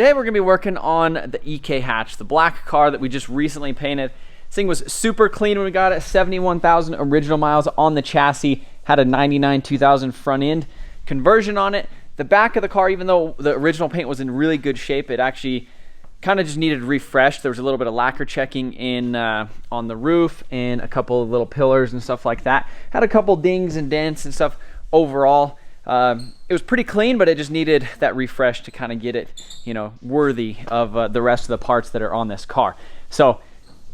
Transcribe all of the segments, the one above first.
Today we're gonna be working on the EK hatch, the black car that we just recently painted. This thing was super clean when we got it, 71,000 original miles on the chassis, had a 99 2000 front end conversion on it. The back of the car, even though the original paint was in really good shape, it actually kind of just needed refreshed. There was a little bit of lacquer checking in on the roof and a couple of little pillars and stuff like that. Had a couple dings and dents and stuff. Overall, it was pretty clean, but it just needed that refresh to kind of get it, you know, worthy of the rest of the parts that are on this car. So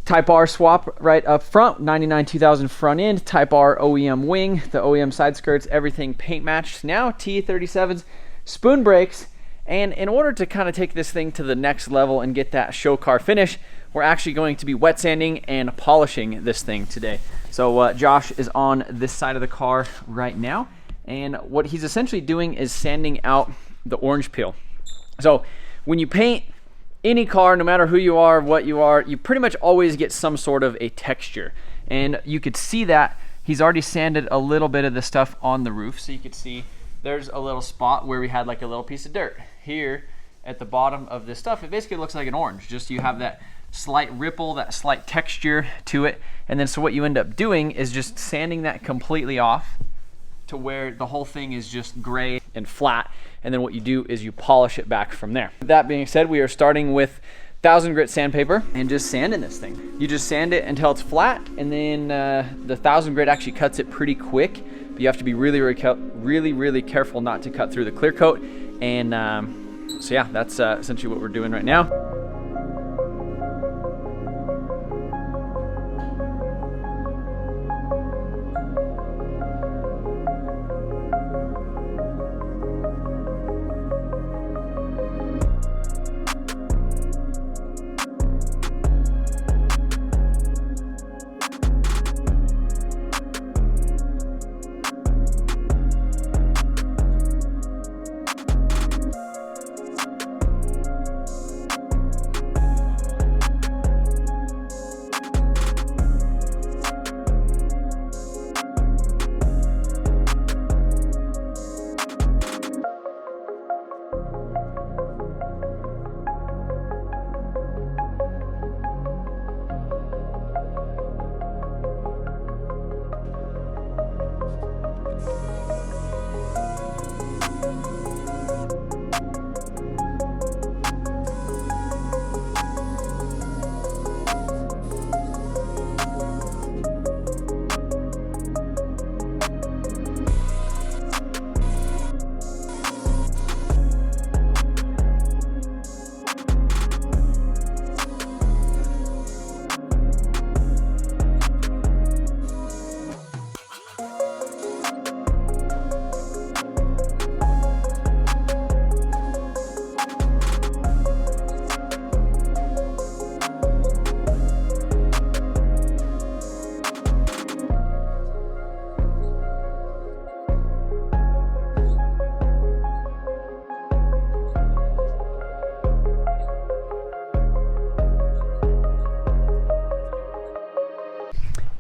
Type R swap right up front, 99 2000 front end, Type R OEM wing, the OEM side skirts, everything paint matched. Now T37s, spoon brakes, and in order to kind of take this thing to the next level and get that show car finish, we're actually going to be wet sanding and polishing this thing today. So Josh is on this side of the car right now, and what he's essentially doing is sanding out the orange peel. So when you paint any car, no matter who you are, what you are, you pretty much always get some sort of a texture. And you could see that he's already sanded a little bit of the stuff on the roof. So you could see there's a little spot where we had like a little piece of dirt. Here at the bottom of this stuff, it basically looks like an orange. Just you have that slight ripple, that slight texture to it. And then so what you end up doing is just sanding that completely off to where the whole thing is just gray and flat. And then what you do is you polish it back from there. That being said, we are starting with 1000 grit sandpaper and just sanding this thing. You just sand it until it's flat, and then the 1000 grit actually cuts it pretty quick. But you have to be really careful not to cut through the clear coat. And so yeah, that's essentially what we're doing right now.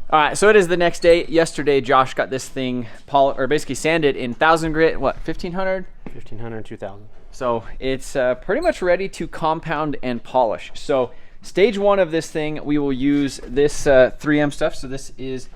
All right, so it is the next day. Yesterday, Josh got this thing basically sanded in 1000 grit, what, 1500? 1500, 2000. So it's pretty much ready to compound and polish. So stage one of this thing, we will use this 3M stuff. So this is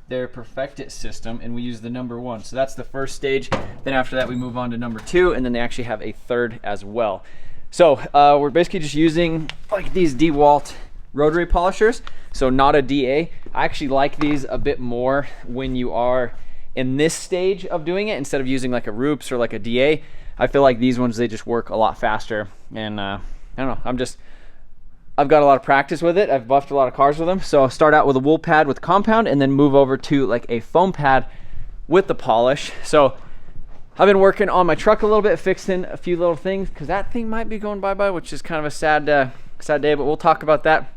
their Perfect It system, and we use the #1. So that's the first stage. Then after that, we move on to #2, and then they actually have a third as well. So we're basically just using like these DeWalt rotary polishers, so not a DA. I actually like these a bit more when you are in this stage of doing it instead of using like a Roops or like a DA. I feel like these ones, they just work a lot faster, and I don't know, I've got a lot of practice with it. I've buffed a lot of cars with them. So I'll start out with a wool pad with compound and then move over to like a foam pad with the polish. So I've been working on my truck a little bit, fixing a few little things because that thing might be going bye-bye, which is kind of a sad day, but we'll talk about that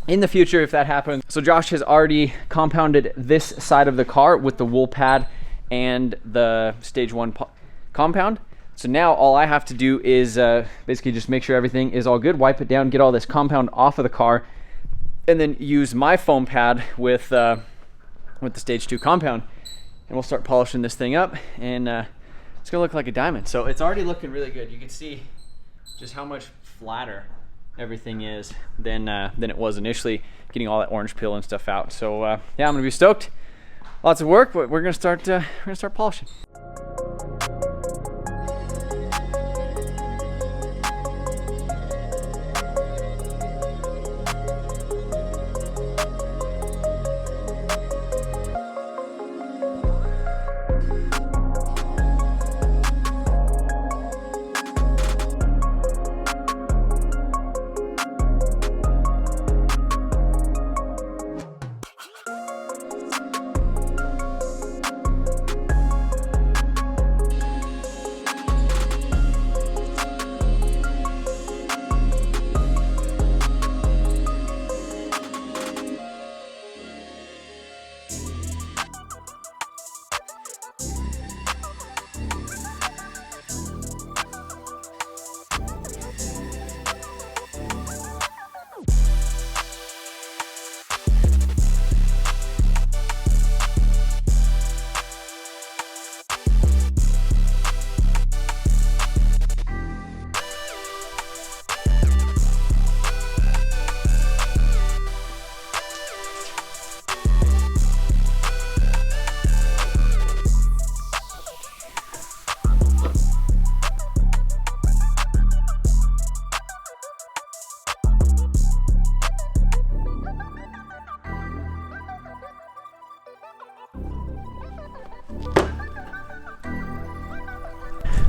in the future if that happens. So Josh has already compounded this side of the car with the wool pad and the stage 1 compound. So now all I have to do is basically just make sure everything is all good, wipe it down, get all this compound off of the car, and then use my foam pad with the stage 2 compound, and we'll start polishing this thing up, and it's gonna look like a diamond. So it's already looking really good. You can see just how much flatter everything is than it was initially, getting all that orange peel and stuff out. So yeah, I'm gonna be stoked. Lots of work, but we're gonna start polishing.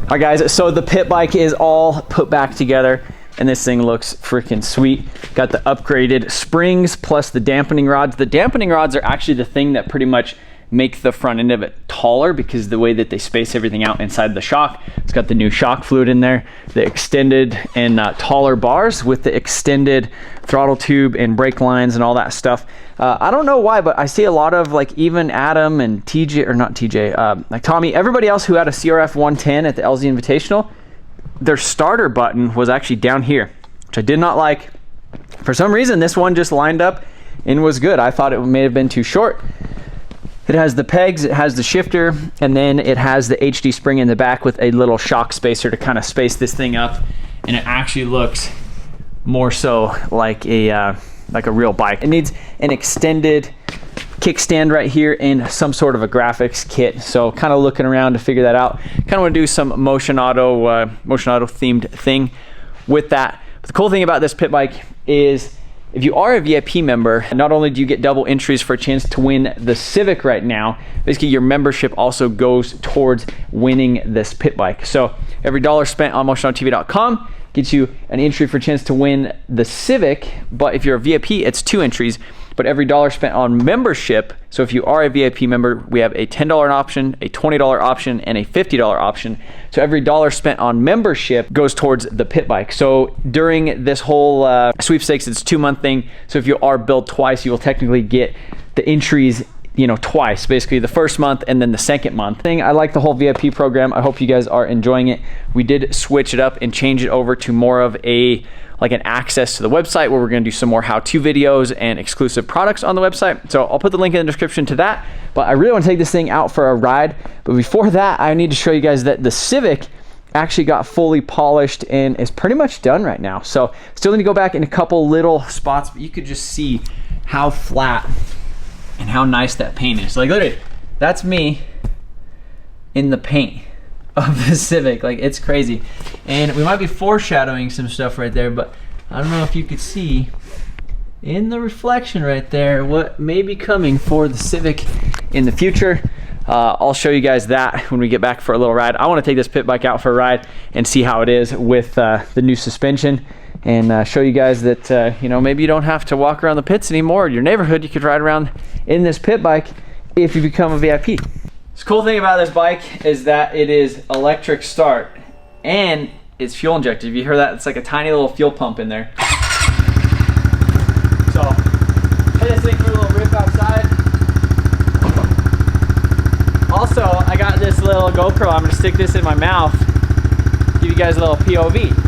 All right guys, so the pit bike is all put back together and this thing looks freaking sweet. Got the upgraded springs plus the dampening rods. The dampening rods are actually the thing that pretty much make the front end of it taller because the way that they space everything out inside the shock. It's got the new shock fluid in there, the extended and taller bars with the extended throttle tube and brake lines and all that stuff. I don't know why, but I see a lot of like even Adam and TJ, or not TJ, like Tommy, everybody else who had a Crf110 at the LZ Invitational, their starter button was actually down here, which I did not like. For some reason, this one just lined up and was good. I thought it may have been too short. It has the pegs, it has the shifter, and then it has the HD spring in the back with a little shock spacer to kind of space this thing up. And it actually looks more so like a real bike. It needs an extended kickstand right here and some sort of a graphics kit. So kind of looking around to figure that out. Kind of want to do some MotionAuto themed thing with that. But the cool thing about this pit bike is if you are a VIP member, not only do you get double entries for a chance to win the Civic right now, basically your membership also goes towards winning this pit bike. So every dollar spent on MotionAutoTV.com gets you an entry for a chance to win the Civic, but if you're a VIP, it's 2 entries. But every dollar spent on membership, so if you are a VIP member, we have a $10 option, a $20 option, and a $50 option. So every dollar spent on membership goes towards the pit bike. So during this whole sweepstakes, it's a 2-month thing. So if you are billed twice, you will technically get the entries, you know, twice, basically the first month and then the second month. I like the whole VIP program. I hope you guys are enjoying it. We did switch it up and change it over to more of an access to the website where we're going to do some more how-to videos and exclusive products on the website. So I'll put the link in the description to that. But I really want to take this thing out for a ride. But before that, I need to show you guys that the Civic actually got fully polished and is pretty much done right now. So still need to go back in a couple little spots, but you could just see how flat and how nice that paint is. Like, look at it. That's me in the paint of the Civic. Like, it's crazy. And we might be foreshadowing some stuff right there, but I don't know if you could see in the reflection right there what may be coming for the Civic in the future. I'll show you guys that when we get back for a little ride. I want to take this pit bike out for a ride and see how it is with the new suspension, and show you guys that you know, maybe you don't have to walk around the pits anymore. Your neighborhood, you could ride around in this pit bike if you become a VIP. The cool thing about this bike is that it is electric start and it's fuel injected. If you hear that, it's like a tiny little fuel pump in there. So, hit this thing for a little rip outside. Also, I got this little GoPro. I'm gonna stick this in my mouth, give you guys a little POV.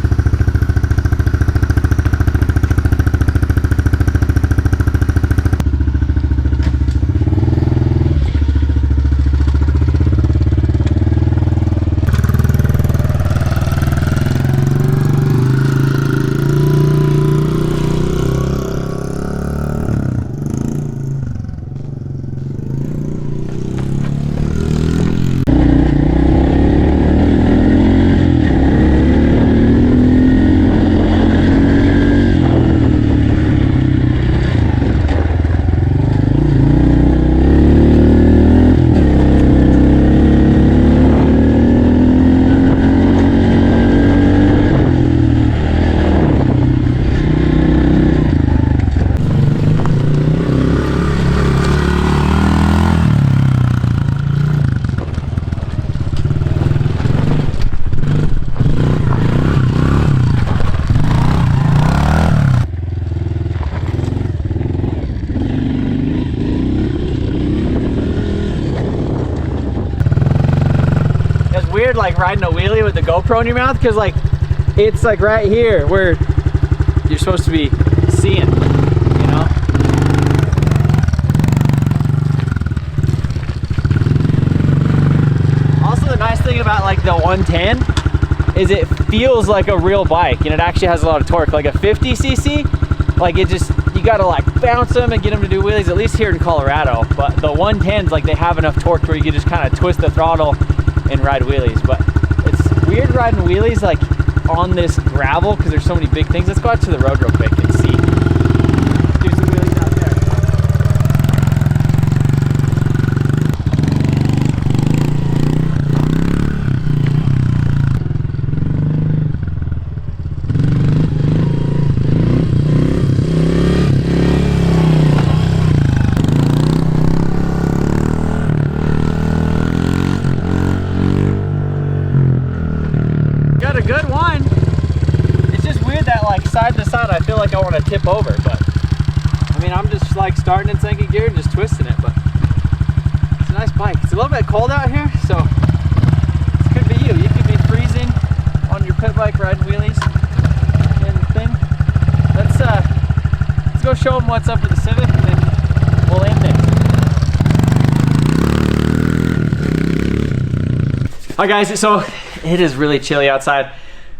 like riding a wheelie with the GoPro in your mouth, because like it's like right here where you're supposed to be seeing, you know? Also, the nice thing about like the 110 is it feels like a real bike, and it actually has a lot of torque. Like a 50cc, like it just, you gotta like bounce them and get them to do wheelies, at least here in Colorado. But the 110s, like they have enough torque where you can just kind of twist the throttle and ride wheelies. But it's weird riding wheelies like on this gravel because there's so many big things. Let's go out to the road real quick and see. Do some wheelies out there. Got a good one. It's just weird that like side to side I feel like I want to tip over, but I mean I'm just like starting in second gear and just twisting it, but it's a nice bike. It's a little bit cold out here, so this could be you. You could be freezing on your pit bike riding wheelies and the thing. Let's go show them what's up with the Civic and then we'll end it. Hi guys, so it is really chilly outside,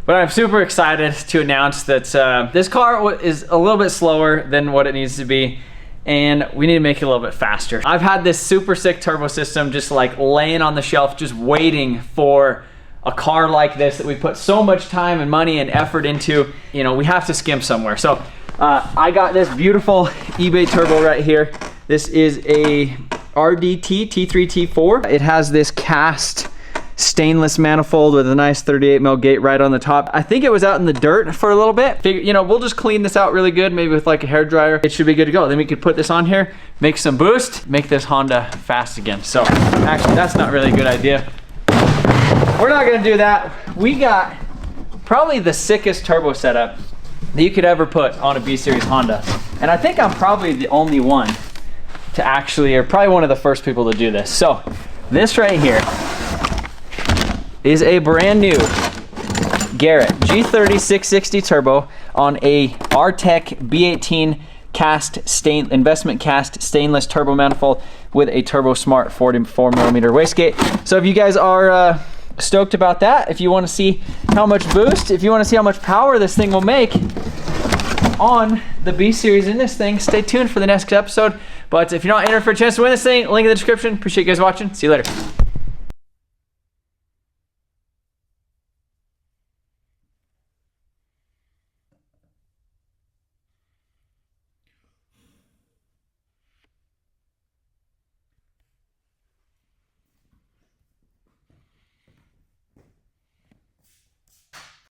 but I'm super excited to announce that this car is a little bit slower than what it needs to be, and we need to make it a little bit faster. I've had this super sick turbo system just like laying on the shelf, just waiting for a car like this that we put so much time and money and effort into. You know, we have to skimp somewhere. So I got this beautiful eBay turbo right here. This is a RDT T3T4. It has this cast stainless manifold with a nice 38 mil gate right on the top. I think it was out in the dirt for a little bit. You know, we'll just clean this out really good, maybe with like a hair dryer. It should be good to go. Then we could put this on here, make some boost, make this Honda fast again. So actually that's not really a good idea. We're not gonna do that. We got probably the sickest turbo setup that you could ever put on a B-Series Honda. And I think I'm probably the only one to actually, or probably one of the first people to do this. So this right here is a brand new Garrett G30 660 turbo on a RTEC B18 investment cast stainless turbo manifold with a Turbo Smart 44mm wastegate. So if you guys are stoked about that, if you want to see how much boost, if you want to see how much power this thing will make on the B-Series in this thing, stay tuned for the next episode. But if you're not entered for a chance to win this thing, link in the description. Appreciate you guys watching. See you later.